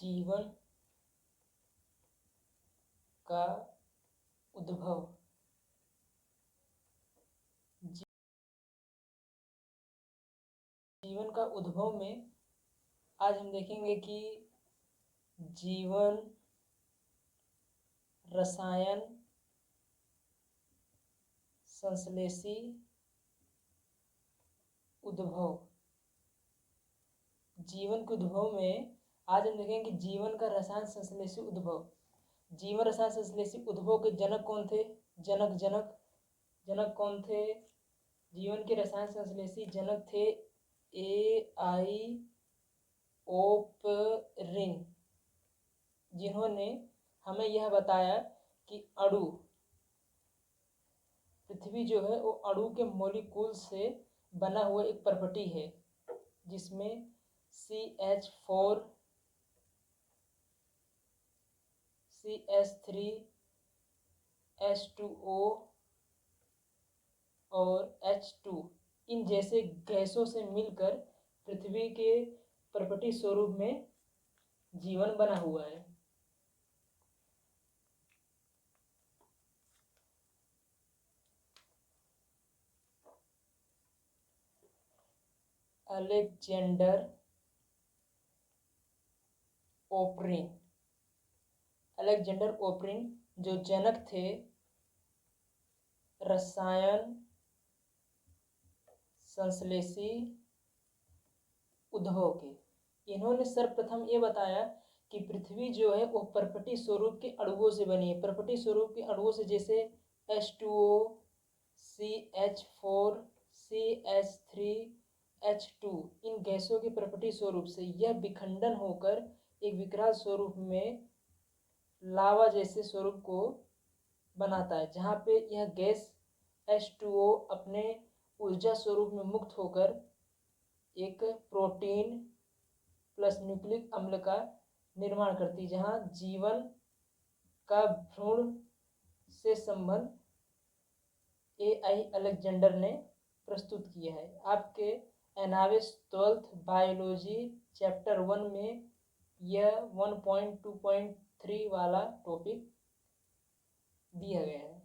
जीवन का उद्भव। जीवन का उद्भव में आज हम देखेंगे कि जीवन, रसायन संश्लेषी उद्भव। जीवन के उद्भव में आज हम देखेंगे कि जीवन का रसायन संश्लेषी उद्भव। जीवन रसायन संश्लेषी उद्भव के जनक कौन थे? जनक कौन थे? जीवन के रसायन संश्लेषी जनक थे एआईओपरिन, जिन्होंने हमें यह बताया कि अणु, पृथ्वी जो है वो अणु के मॉलिक्यूल से बना हुआ एक प्रॉपर्टी है, जिसमें CH4 CH3 H2O और H2 इन जैसे गैसों से मिलकर पृथ्वी के प्रॉपर्टी स्वरूप में जीवन बना हुआ है। अलेक्जेंडर ओपरिन जो जनक थे रसायन संश्लेषी उद्भव के, इन्होंने सर्वप्रथम ये बताया कि पृथ्वी जो है वो पर्पटी स्वरूप के अणुओं से बनी है। पर्पटी स्वरूप के अणुओं से जैसे H2O, CH4 CH3 H2 इन गैसों के पर्पटी स्वरूप से यह विखंडन होकर एक विकराल स्वरूप में लावा जैसे स्वरूप को बनाता है, जहाँ पे यह गैस H2O अपने ऊर्जा स्वरूप में मुक्त होकर एक प्रोटीन प्लस न्यूक्लिक अम्ल का निर्माण करती है, जहाँ जीवन का भ्रूण से संबंध AI अलेक्जेंडर ने प्रस्तुत किया है। आपके एनाविस 12th बायोलॉजी चैप्टर 1 में यह 1.2.3 वाला टॉपिक दिया गया है।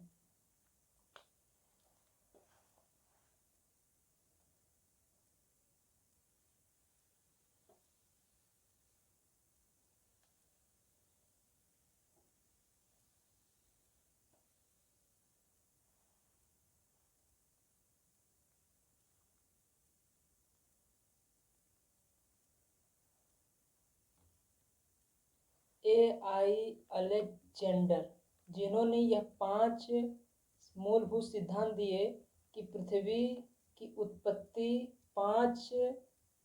AI अलेक्जेंडर, जिन्होंने यह 5 मूलभूत सिद्धांत दिए कि पृथ्वी की उत्पत्ति 5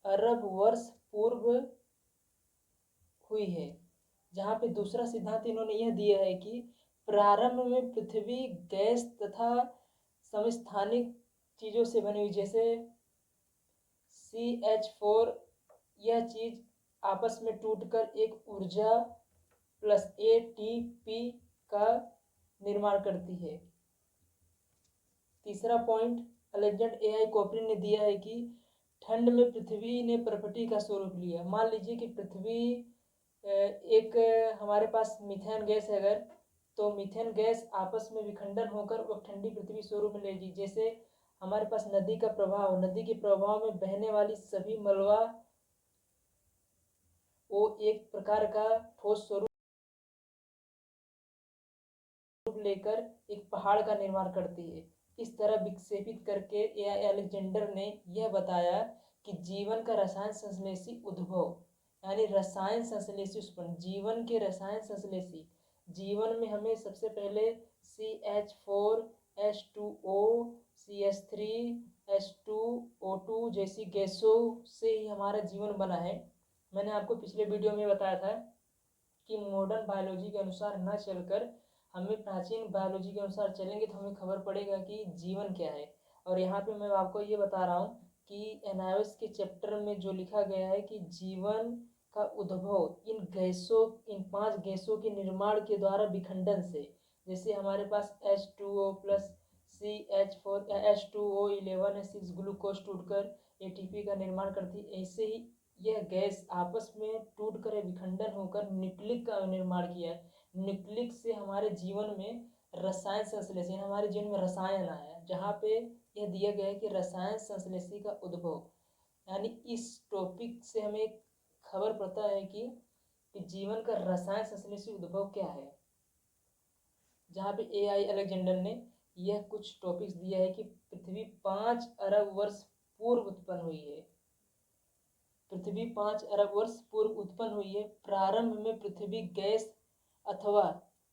अरब वर्ष पूर्व हुई है, जहाँ पे दूसरा सिद्धांत इन्होंने यह दिया है कि प्रारंभ में पृथ्वी गैस तथा समस्थानिक चीज़ों से बनी हुई, जैसे CH4 यह चीज़ आपस में टूटकर एक ऊर्जा प्लस ATP का निर्माण करती है। तीसरा पॉइंट अलेक्जेंडर AI कोपरिन ने दिया है कि ठंड में पृथ्वी ने प्रॉपर्टी का स्वरूप लिया। मान लीजिए कि पृथ्वी एक हमारे पास मीथेन गैस है अगर, तो मीथेन गैस आपस में विखंडन होकर वो ठंडी पृथ्वी स्वरूप में लेगी। जैसे हमारे पास नदी का प्रभाव, नदी के प्रभाव में बहने वाली सभी मलबा वो एक प्रकार का ठोस स्वरूप लेकर एक पहाड़ का निर्माण करती है। इस तरह विक्षेपित करके AI अलेक्जेंडर ने यह बताया कि जीवन का रसायन संश्लेषी उद्भव, यानी रसायन संश्लेषी उत्पन्न, जीवन के रसायन संश्लेषी। जीवन में हमें सबसे पहले CH4 H2O CH3 H2O2 जैसी गैसों से ही हमारा जीवन बना है। मैंने आपको पिछले वीडियो में बताया था कि मॉडर्न बायोलॉजी के अनुसार न चलकर हमें प्राचीन बायोलॉजी के अनुसार चलेंगे तो हमें खबर पड़ेगा कि जीवन क्या है। और यहाँ पे मैं आपको ये बता रहा हूँ कि एनाविस के चैप्टर में जो लिखा गया है कि जीवन का उद्भव इन 5 गैसों के निर्माण के द्वारा विखंडन से, जैसे हमारे पास H2O plus CH4 H2O11 6 glucose टूटकर ATP का निर्माण करती, ऐसे ही यह गैस आपस में टूट कर विखंडन होकर न्यूक्लिक का निर्माण किया है। न्यूक्लिक से हमारे जीवन में रसायन संश्लेषण, हमारे जीवन में रसायन आया, जहाँ पे यह दिया गया है कि रसायन संश्लेषी का उद्भव। यानी इस टॉपिक से हमें एक खबर पता है कि जीवन का रसायन संश्लेषी उद्भव क्या है, जहाँ पे AI अलेक्जेंडर ने यह कुछ टॉपिक्स दिया है कि पृथ्वी 5 अरब वर्ष पूर्व उत्पन्न हुई है। पृथ्वी 5 अरब वर्ष पूर्व उत्पन्न हुई है। प्रारंभ में पृथ्वी गैस अथवा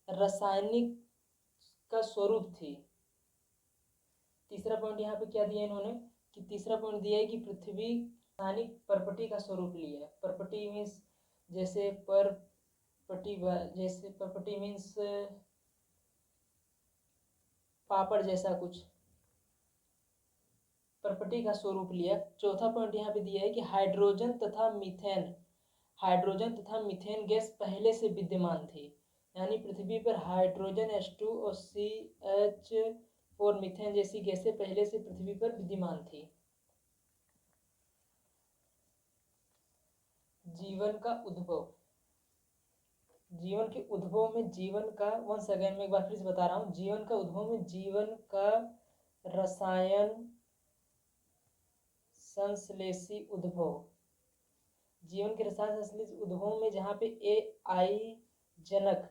रासायनिक का स्वरूप थी। तीसरा पॉइंट यहाँ पे क्या दिया इन्होंने कि तीसरा पॉइंट दिया है कि पृथ्वी रासायनिक परपटी का स्वरूप लिया है। परपटी मीन्स जैसे परपटी मीन्स पापड़ जैसा कुछ, परपटी का स्वरूप लिया। चौथा पॉइंट यहाँ पे दिया है कि हाइड्रोजन तथा मीथेन गैस पहले से विद्यमान थी। यानी पृथ्वी पर हाइड्रोजन H2 और CH4 मीथेन जैसी गैसें पहले से पृथ्वी पर विद्यमान थी। जीवन का उद्भव, जीवन के उद्भव में जीवन का वंश अगेन मैं एक बार फिर से बता रहा हूँ, जीवन का उद्भव में जीवन का रसायन संश्लेषी उद्भव, जीवन के रसायन संश्लेषी उद्भव में जहाँ पे AI जनक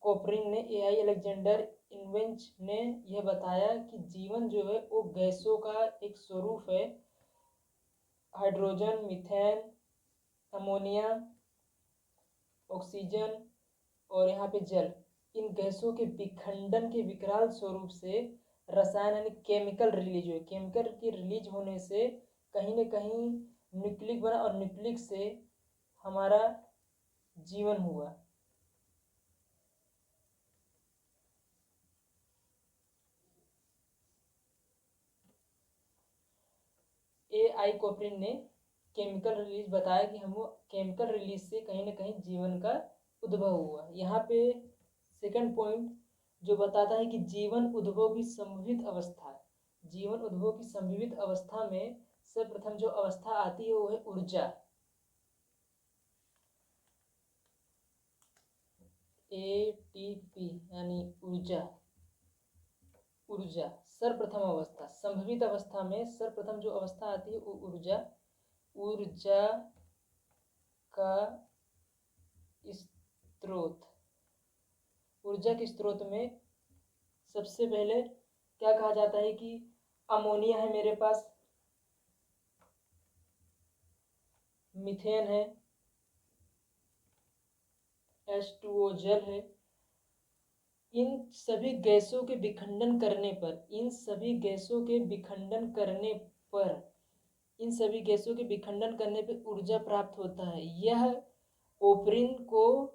कोपरिन ने, AI अलेक्जेंडर इनवेंच ने यह बताया कि जीवन जो है वो गैसों का एक स्वरूप है। हाइड्रोजन, मीथेन, अमोनिया, ऑक्सीजन और यहाँ पे जल, इन गैसों के विखंडन के विकराल स्वरूप से रसायन यानी केमिकल रिलीज हुए। केमिकल के रिलीज होने से कहीं न कहीं न्यूक्लिक बना और न्यूक्लिक से हमारा जीवन हुआ। AI कोपरिन ने केमिकल रिलीज बताया कि हम वो केमिकल रिलीज से कहीं ना कहीं जीवन का उद्भव हुआ। यहाँ पे सेकंड पॉइंट जो बताता है कि जीवन उद्भव की संभवित अवस्था, जीवन उद्भव की संभवित अवस्था में सर्वप्रथम जो अवस्था आती है वो है ऊर्जा। ATP यानी ऊर्जा, ऊर्जा सर्वप्रथम अवस्था, संभवित अवस्था में सर्वप्रथम जो अवस्था आती है वो ऊर्जा, ऊर्जा का स्रोत। ऊर्जा के स्रोत में सबसे पहले क्या कहा जाता है कि अमोनिया है मेरे पास, मीथेन है, H2O जल है। इन सभी गैसों के विखंडन करने पर, इन सभी गैसों के विखंडन करने पर, इन सभी गैसों के विखंडन करने पर ऊर्जा प्राप्त होता है। यह ओपरिन को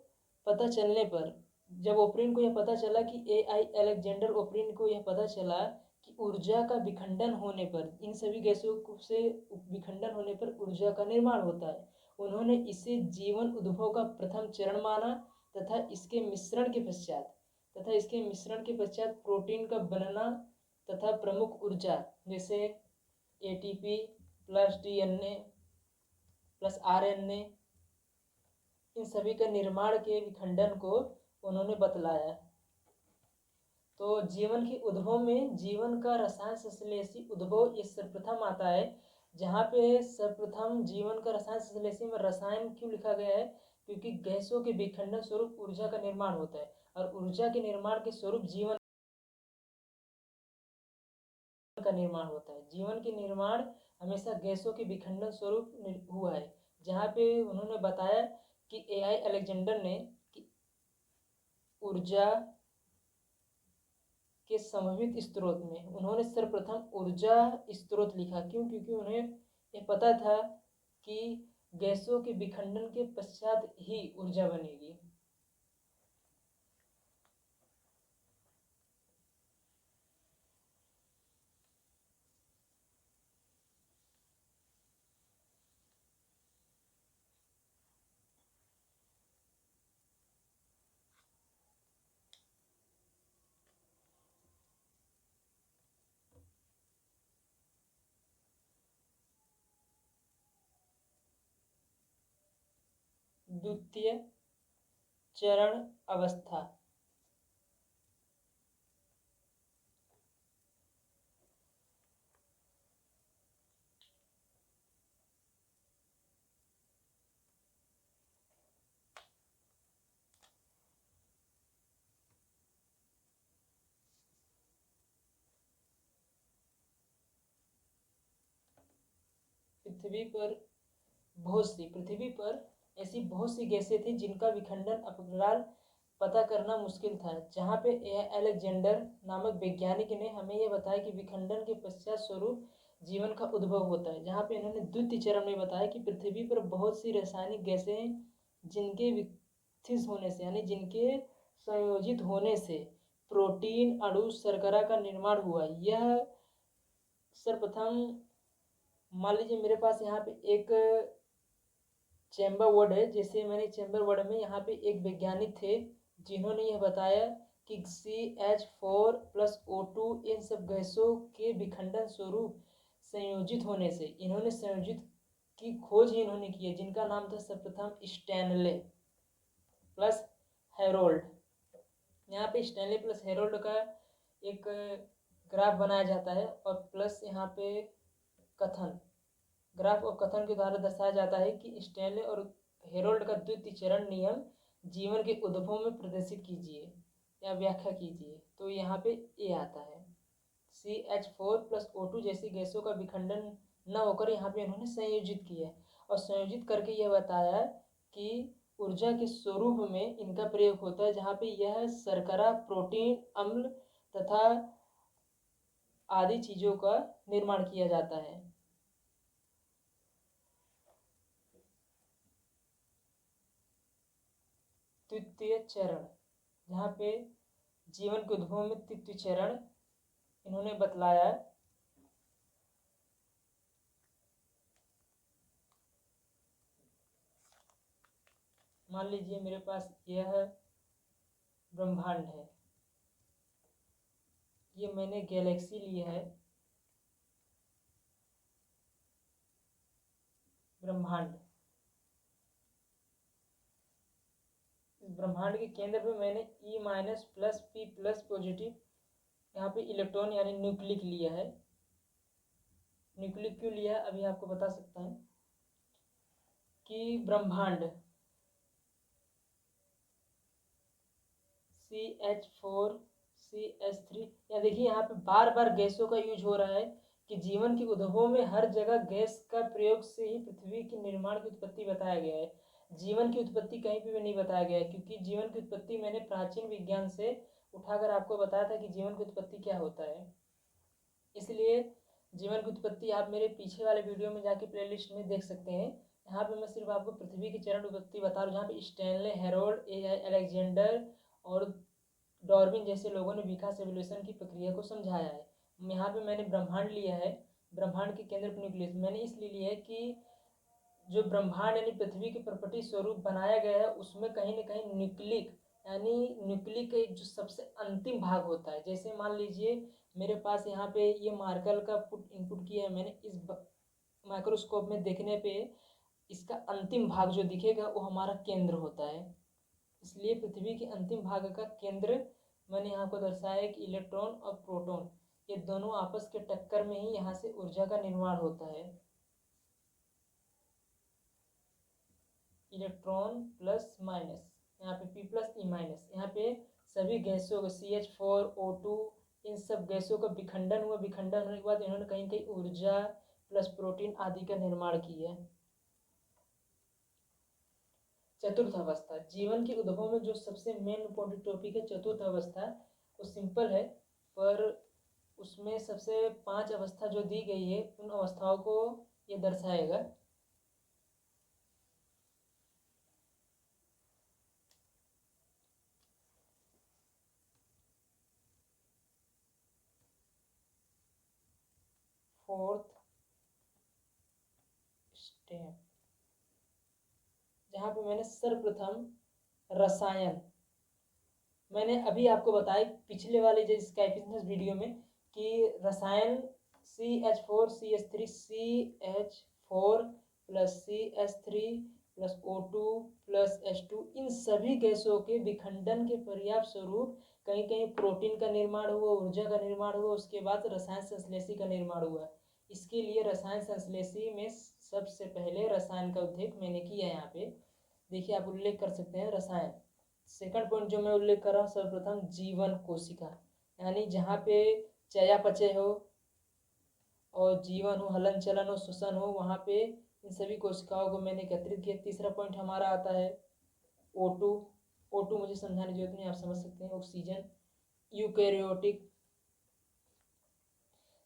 पता चलने पर, जब ओपरिन को यह पता चला कि AI अलेक्जेंडर ओपरिन को यह पता चला कि ऊर्जा का विखंडन होने पर, इन सभी गैसों से विखंडन होने पर ऊर्जा का निर्माण होता है, उन्होंने इसे जीवन उद्भव का प्रथम चरण माना तथा इसके मिश्रण के पश्चात प्रोटीन का बनना तथा प्रमुख ऊर्जा जैसे ATP plus DNA plus RNA, इन सभी का निर्माण के विखंडन को उन्होंने बतलाया। तो जीवन के उद्भव में जीवन का रसायन संश्लेषी उद्भव ये सर्वप्रथम आता है। जहाँ पे सर्वप्रथम जीवन का रसायन संश्लेषी में रसायन क्यों लिखा गया है, क्योंकि गैसों के विखंडन स्वरूप ऊर्जा का निर्माण होता है और ऊर्जा के निर्माण के स्वरूप जीवन का निर्माण होता है। जीवन के निर्माण हमेशा गैसों के विखंडन स्वरूप हुआ है। जहाँ पे उन्होंने बताया कि AI अलेक्जेंडर ने कि ऊर्जा के संभावित स्रोत में उन्होंने सर्वप्रथम ऊर्जा स्रोत लिखा। क्यों? क्योंकि उन्हें ये पता था कि गैसों के विखंडन के पश्चात ही ऊर्जा बनेगी। द्वितीय चरण अवस्था। पृथ्वी पर ऐसी बहुत सी गैसें थी जिनका विखंडन अपकाल पता करना मुश्किल था। जहाँ पे अलेक्जेंडर नामक वैज्ञानिक ने हमें यह बताया कि विखंडन के पश्चात स्वरूप जीवन का उद्भव होता है। जहाँ पे इन्होंने द्वितीय चरण में बताया कि पृथ्वी पर बहुत सी रासायनिक गैसें जिनके विकसित होने से यानी जिनके संयोजित होने से प्रोटीन अणु शर्करा का निर्माण हुआ। यह सर्वप्रथम मान लीजिए मेरे पास यहाँ पे एक चैम्बर वर्ड है। जैसे मैंने चैम्बर वर्ड में यहाँ पे एक वैज्ञानिक थे जिन्होंने यह बताया कि CH4+O2 इन सब गैसों के विखंडन स्वरूप संयोजित होने से इन्होंने संयोजित की खोज ही इन्होंने की है, जिनका नाम था सर्वप्रथम स्टैनले प्लस हेरोल्ड। यहाँ पे स्टैनले प्लस हेरोल्ड का एक ग्राफ बनाया जाता है और प्लस यहाँ पे कथन ग्राफ और कथन के द्वारा दर्शाया जाता है कि स्टैनले और हेरोल्ड का द्वितीय चरण नियम जीवन के उद्भव में प्रदर्शित कीजिए या व्याख्या कीजिए। तो यहाँ पे ए आता है। CH4+O2 जैसी गैसों का विखंडन न होकर यहाँ पे इन्होंने संयोजित किया और संयोजित करके यह बताया कि ऊर्जा के स्वरूप में इनका प्रयोग होता है, जहाँ पे यह शर्करा, प्रोटीन, अम्ल तथा आदि चीजों का निर्माण किया जाता है। तृतीय चरण, जहाँ पे जीवन के उद्भव में तृतीय चरण इन्होंने बतलाया। मान लीजिए मेरे पास यह ब्रह्मांड है, ये मैंने गैलेक्सी लिया है, ब्रह्मांड। इस ब्रह्मांड के केंद्र पे मैंने E-+P+ पॉजिटिव यहाँ पे इलेक्ट्रॉन यानी न्यूक्लिक लिया है। न्यूक्लिक क्यों लिया है अभी आपको बता सकता हूँ कि ब्रह्मांड CH4 CH3 या देखिए यहाँ पे बार बार गैसों का यूज हो रहा है कि जीवन के उद्भव में हर जगह गैस का प्रयोग से ही पृथ्वी के निर्माण की उत्पत्ति बताया गया है। जीवन की उत्पत्ति कहीं पे भी नहीं बताया गया है, क्योंकि जीवन की उत्पत्ति मैंने प्राचीन विज्ञान से उठाकर आपको बताया था कि जीवन की उत्पत्ति क्या होता है। इसलिए जीवन की उत्पत्ति आप मेरे पीछे वाले वीडियो में जाके प्लेलिस्ट में देख सकते हैं। यहाँ पे मैं सिर्फ आपको पृथ्वी की चरण उत्पत्ति बता रहा हूँ, जहाँ पे स्टैनले, हेरोल्ड, अलेक्जेंडर और डार्विन जैसे लोगों ने विकास एवोल्यूशन की प्रक्रिया को समझाया है। यहाँ पे मैंने ब्रह्मांड लिया है, ब्रह्मांड के केंद्र पर न्यूक्लियस मैंने इसलिए लिया है कि जो ब्रह्मांड यानी पृथ्वी के प्रपटी स्वरूप बनाया गया है उसमें कहीं ना कहीं न्यूक्लिक यानी न्यूक्लिक का एक जो सबसे अंतिम भाग होता है। जैसे मान लीजिए मेरे पास यहाँ पे ये मार्कर का इनपुट किया है मैंने, इस माइक्रोस्कोप में देखने पे इसका अंतिम भाग जो दिखेगा वो हमारा केंद्र होता है। इसलिए पृथ्वी के अंतिम भाग का केंद्र मैंने यहाँ को दर्शाया कि इलेक्ट्रॉन और प्रोटॉन ये दोनों आपस के टक्कर में ही यहाँ से ऊर्जा का निर्माण होता है। इलेक्ट्रॉन प्लस माइनस, यहाँ पे P+E-, यहाँ पे सभी गैसों का CH4O2 इन सब गैसों का विखंडन हुआ। विखंडन होने के बाद इन्होंने कहीं कहीं ऊर्जा प्लस प्रोटीन आदि का निर्माण किया। चतुर्थ अवस्था, जीवन के उद्भव में जो सबसे मेन इम्पोर्टेंट टॉपिक है चतुर्थ अवस्था, वो सिंपल है पर उसमें सबसे 5 अवस्था जो दी गई है उन अवस्थाओं को ये दर्शाएगा। फोर्थ स्टेप, जहाँ पे मैंने सर्वप्रथम रसायन, मैंने अभी आपको बताया पिछले वाले जो स्काइफिशनेस वीडियो में कि रसायन CH4 CH3 CH4 + CH3 plus O2 plus H2, इन सभी गैसों के विखंडन के पर्याप्त स्वरूप कहीं कहीं प्रोटीन का निर्माण हुआ, ऊर्जा का निर्माण हुआ, उसके बाद रसायन संश्लेषी का निर्माण हुआ। इसके लिए रसायन संश्लेषी में सबसे पहले रसायन का उल्लेख मैंने किया यहाँ पे, देखिए आप उल्लेख कर सकते हैं रसायन। सेकंड पॉइंट जो मैं उल्लेख कर रहा हूँ, सर्वप्रथम जीवन कोशिका, यानी जहाँ पे चयापचय हो और जीवन हो, हलन चलन हो, श्वसन हो, वहाँ पे इन सभी कोशिकाओं को मैंने एकत्रित किया। तीसरा पॉइंट हमारा आता है O2। O2 मुझे समझाने की जरूरत नहीं, आप समझ सकते हैं। ऑक्सीजन, यूकैरियोटिक,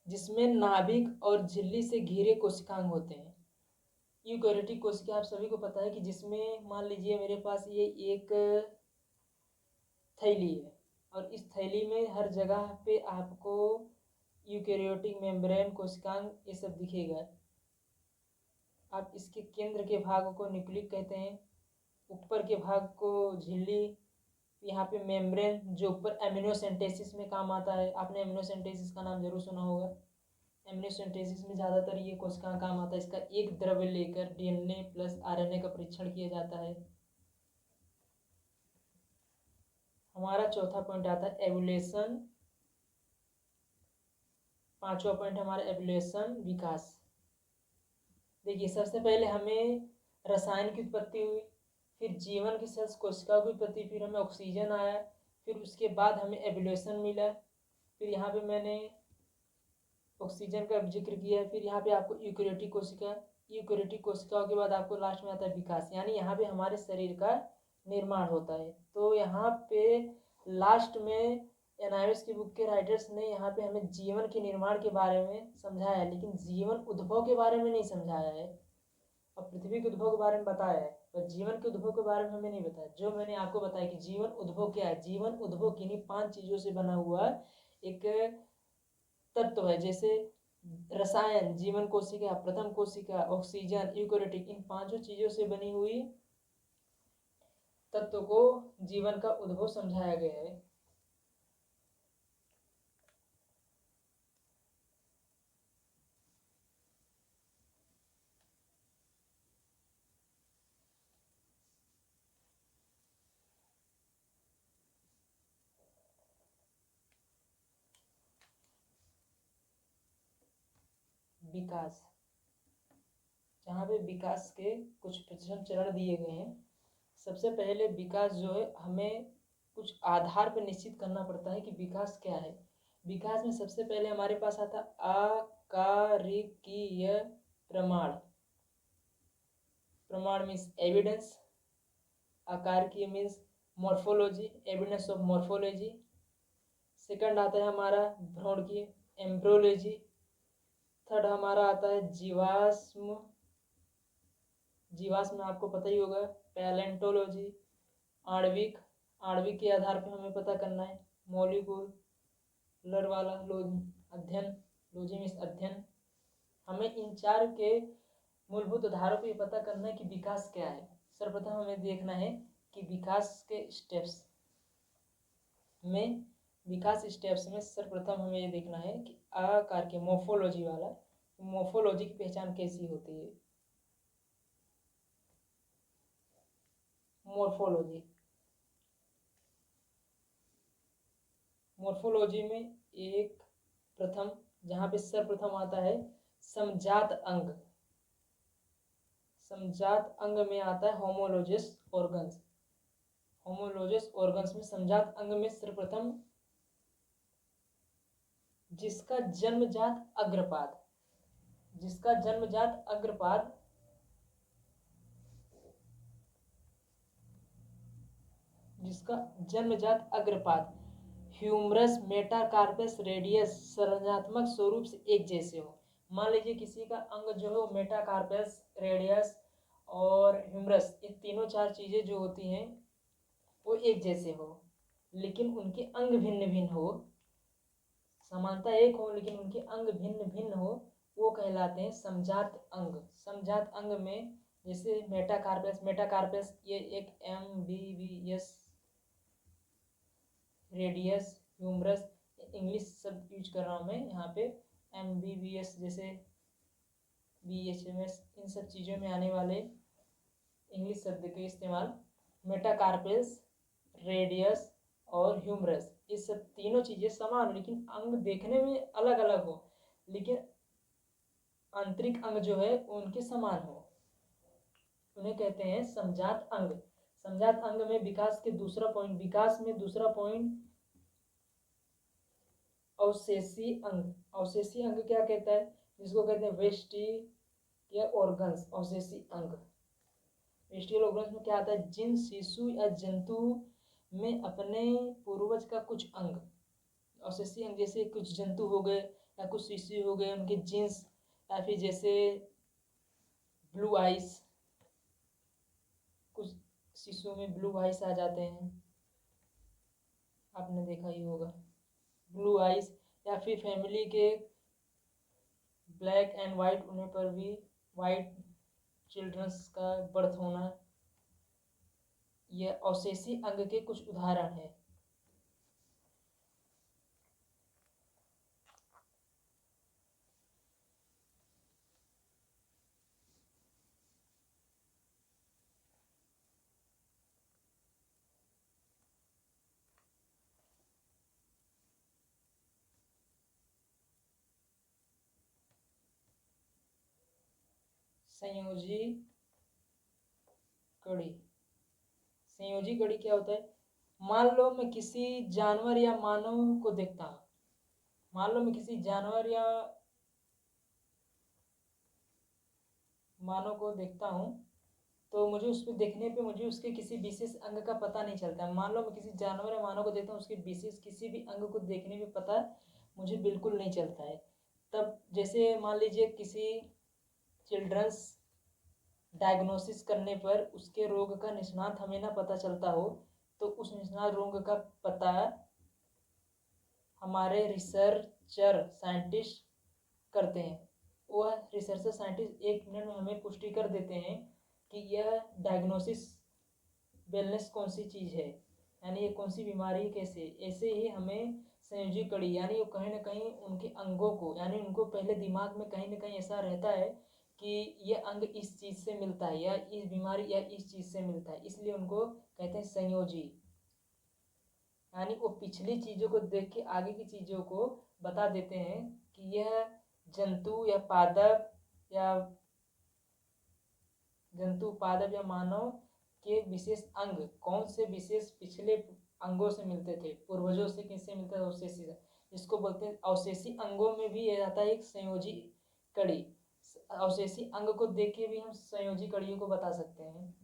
जिसमें नाभिक और झिल्ली से घिरे कोशिकांग होते हैं। यूकैरियोटिक कोशिका आप सभी को पता है कि जिसमें मान लीजिए मेरे पास ये एक थैली है और इस थैली में हर जगह पे आपको यूकैरियोटिक मेम्ब्रेन, कोशिकांग ये सब दिखेगा। आप इसके केंद्र के भाग को न्यूक्लिक कहते हैं, ऊपर के भाग को झिल्ली, यहाँ पे मेम्ब्रेन जो ऊपर एमिनोसेंटेसिस में काम आता है। आपने एमिनोसेंटेसिस का नाम जरूर सुना होगा। एमिनोसेंटेसिस में ज़्यादातर ये कोशिका काम आता है। इसका एक द्रव्य लेकर DNA प्लस RNA का परीक्षण किया जाता है। हमारा चौथा पॉइंट आता है एवोल्यूशन। पांचवा पॉइंट हमारा एवोल्यूशन, विकास। देखिए सबसे पहले हमें रसायन की उत्पत्ति हुई, फिर जीवन की सेल्स कोशिकाओं की उत्पत्ति, फिर हमें ऑक्सीजन आया, फिर उसके बाद हमें एवोल्यूशन मिला, फिर यहाँ पे मैंने ऑक्सीजन का जिक्र किया है, फिर यहाँ पे आपको यूकैरियोटिक कोशिका, यूकैरियोटिक कोशिकाओं के बाद आपको लास्ट में आता है विकास, यानी यहाँ पे हमारे शरीर का निर्माण होता है। तो यहाँ पे लास्ट में एनआईएस की बुक के राइटर्स ने यहाँ पे हमें जीवन के निर्माण के बारे में समझाया है, लेकिन जीवन उद्भव के बारे में नहीं समझाया है। और पृथ्वी के उद्भव के बारे में बताया है, पर जीवन के उद्भव के बारे में हमें नहीं बताया। जो मैंने आपको बताया कि जीवन उद्भव क्या है, जीवन उद्भव किन्हीं 5 चीज़ों से बना हुआ एक तत्व है। जैसे रसायन, जीवन कोशिका, प्रथम कोशिका, ऑक्सीजन, यूकैरियोटिक, इन 5 चीज़ों से बनी हुई तत्व को जीवन का उद्भव समझाया गया है। विकास, जहाँ पे विकास के कुछ प्रथम चरण दिए गए हैं। सबसे पहले विकास जो है हमें कुछ आधार पर निश्चित करना पड़ता है कि विकास क्या है। विकास में सबसे पहले हमारे पास आता आकारिकीय प्रमाण। प्रमाण मीन्स एविडेंस, आकारिकीय means morphology, evidence of morphology. Second आता है हमारा भ्रूणकीय, एम्ब्रियोलॉजी। थर्ड हमारा आता है जीवाश्म, जीवाश्म आपको पता ही होगा, पैलेंटोलॉजी। आणविक, आणविक के आधार पर हमें पता करना है, मॉलिक्यूलर वाला अध्ययन, लॉजी मीन्स अध्ययन। हमें इन 4 के मूलभूत आधारों पर पता करना है कि विकास क्या है। सर्वप्रथम हमें देखना है कि विकास के स्टेप्स में, विकास स्टेप्स में सर्वप्रथम हमें ये देखना है कि आकार के मोर्फोलॉजी वाला, मोर्फोलॉजी की पहचान कैसी होती है। मोर्फोलॉजी, मोर्फोलॉजी में एक प्रथम, जहाँ पे सर्वप्रथम आता है समजात अंग। समजात अंग में आता है होमोलोजस ऑर्गन्स। होमोलोजस ऑर्गन्स में समजात अंग में सर्वप्रथम जिसका जन्मजात अग्रपाद, जिसका जन्मजात अग्रपाद, जिसका जन्मजात अग्रपाद ह्यूमरस मेटाकार्पस रेडियस संरचनात्मक स्वरूप से एक जैसे हो। मान लीजिए किसी का अंग जो है वो मेटाकार्पस, रेडियस और ह्यूमरस, ये तीनों 4 चीज़ें जो होती हैं वो एक जैसे हो, लेकिन उनके अंग भिन्न भिन्न हो। समानता एक हो लेकिन उनके अंग भिन्न भिन्न हो, वो कहलाते हैं समजात अंग। समजात अंग में जैसे मेटाकार्पस, मेटाकार्पस ये एक MBBS, रेडियस, ह्यूमरस, इंग्लिश सब यूज कर रहा हूँ मैं यहाँ पे। MBBS जैसे BHMS, इन सब चीज़ों में आने वाले इंग्लिश शब्द के इस्तेमाल, मेटाकार्पल्स, रेडियस और ह्यूमरस, ये सब तीनों चीजें समान हो लेकिन अंग देखने में अलग अलग हो, लेकिन आंतरिक अंग जो है उनके समान हो, उन्हें कहते हैं समजात अंग। समजात अंग में विकास में दूसरा पॉइंट अवशेषी अंग। अवशेषी अंग क्या कहता है, जिसको कहते हैं वेस्टिगियल ऑर्गन्स। अवशेषी अंग, वेस्टिगियल ऑर्गन्स में क्या आता है, जिन शिशु या जंतु में अपने पूर्वज का कुछ अंग। अवशेषी अंग जैसे कुछ जंतु हो गए या कुछ शिशु हो गए, उनके जीन्स, या फिर जैसे ब्लू आइस, कुछ शिशुओं में ब्लू आइस आ जाते हैं, आपने देखा ही होगा ब्लू आइस, या फिर फैमिली के ब्लैक एंड वाइट होने पर भी वाइट चिल्ड्रंस का बर्थ होना, यह अवशेषी अंग के कुछ उदाहरण हैं। संयोजी कड़ी। संयोजी कड़ी क्या होता है, मान लो मैं किसी जानवर या मानव को देखता हूँ, मान लो मैं किसी जानवर या मानव को देखता हूँ, तो मुझे उसको देखने पे मुझे उसके किसी विशेष अंग का पता नहीं चलता है। मान लो मैं किसी जानवर या मानव को देखता हूँ, उसके विशेष किसी भी अंग को देखने में पता मुझे बिल्कुल नहीं चलता है। तब जैसे मान लीजिए किसी चिल्ड्रंस डायग्नोसिस करने पर उसके रोग का निष्णात हमें ना पता चलता हो, तो उस निष्णात रोग का पता हमारे रिसर्चर साइंटिस्ट करते हैं। वह रिसर्चर साइंटिस्ट 1 मिनट में हमें पुष्टि कर देते हैं कि यह डायग्नोसिस वेलनेस कौन सी चीज़ है, यानी ये कौन सी बीमारी कैसे। ऐसे ही हमें संयोजी कड़ी, यानी वो कहीं ना कहीं उनके अंगों को, यानी उनको पहले दिमाग में कहीं ना कहीं ऐसा रहता है कि ये अंग इस चीज़ से मिलता है या इस बीमारी या इस चीज़ से मिलता है, इसलिए उनको कहते हैं संयोजी। यानी वो पिछली चीज़ों को देख के आगे की चीज़ों को बता देते हैं कि यह जंतु या पादप या या मानव के विशेष अंग कौन से विशेष पिछले अंगों से मिलते थे, पूर्वजों से किससे मिलता है, अवशेषी से, इसको बोलते हैं। अवशेषी अंगों में भी यह आता है एक संयोजी कड़ी। अवशेषी अंग को देख के भी हम संयोजी कड़ियों को बता सकते हैं।